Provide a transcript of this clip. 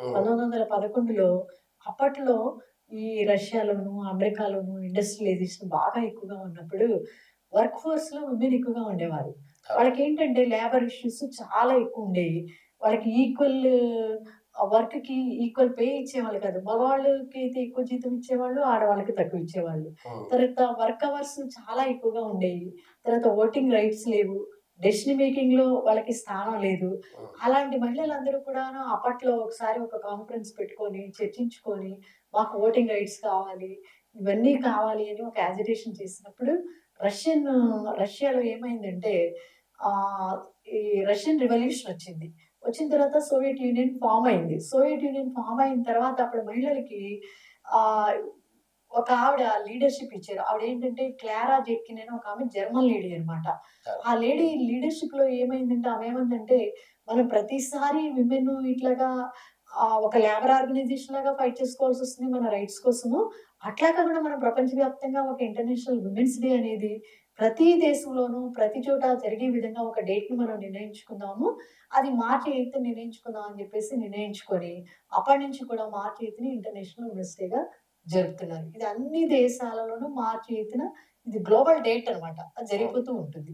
హ్మ్. 1911లో అప్పట్లో ఈ రష్యాలోను, అమెరికాలోను ఇండస్ట్రియలైజేషన్ బాగా ఎక్కువగా ఉన్నప్పుడు వర్క్ ఫోర్స్‌లో విమెన్ ఎక్కువగా ఉండేవారు. అవును. వాళ్ళకేంటంటే లేబర్ ఇష్యూస్ చాలా ఎక్కువుండేయి. వాళ్ళకి వర్క్‌కి ఈక్వల్ పే ఇచ్చేవాళ్ళు కాదు. మగవాళ్ళకైతే ఎక్కువ జీతం ఇచ్చేవాళ్ళు. ఆడవాళ్ళకి తక్కువ ఇచ్చేవాళ్ళు. హ్మ్. తర్వాత వర్క్ అవర్స్ చాలా ఎక్కువగా ఉండేయి. తర్వాత ఓటింగ్ రైట్స్ లేవు. డెసిషన్ మేకింగ్‌లో వాళ్ళకి స్థానం లేదు. హ్మ్. అలాంటి మహిళలందరూ కూడాను అప్పట్లో ఒకసారి ఒక కాన్ఫరెన్స్ పెట్టుకొని, చర్చించుకొని, మాకు ఓటింగ్ రైట్స్ కావాలి, ఇవన్నీ కావాలి అని ఒక యాజిటేషన్ చేసినప్పుడు రష్యన్ రష్యాలో ఏమైందంటే ఆహ్, ఈ రష్యన్ రివల్యూషన్ వచ్చింది. వచ్చిన తర్వాత సోవియట్ యూనియన్ ఫార్మ్ అయింది. సోవియట్ యూనియన్ ఫార్మ్ అయిన తర్వాత అప్పుడు మహిళలకి ఆహ్, ఒక ఆవిడ లీడర్‌షిప్ ఇచ్చారు. ఆవిడేంటంటే క్లారా జెట్కిన్ అని ఒక ఆమె జర్మన్ లేడీ అన్నమాట. అవును. ఆ లేడీ లీడర్‌షిప్‌లో ఏమైందంటే ఆమేమందంటే, మనం ప్రతిసారి విమెన్ ఇట్లాగా ఒక లేబర్ ఆర్గనైజేషన్ లాగా ఫైట్ చేసుకోవాల్సొస్తుంది మన రైట్స్ కోసము. అట్లా కాకుండా మనం ప్రపంచవ్యాప్తంగా ఒక ఇంటర్నేషనల్ విమెన్స్ డే అనేది ప్రతి దేశంలోనూ, ప్రతి చోట జరిగే విధంగా ఒక డేట్‌ని మనం నిర్ణయించుకుందాము. అది మార్చి 8 నిర్ణయించుకుందాం అని జెప్పేసి నిర్ణయించుకొని, అప్పటినుంచి కూడా మార్చి 8ని ఇంటర్నేషనల్ విమెన్స్ డేగా జరుపుతున్నారు. ఇది అన్ని దేశాలలోనూ మార్చి 8న ఇది గ్లోబల్ డేట్ అన్నమాట. అది హ్మ్. జరిగిపోతూ ఉంటుంది.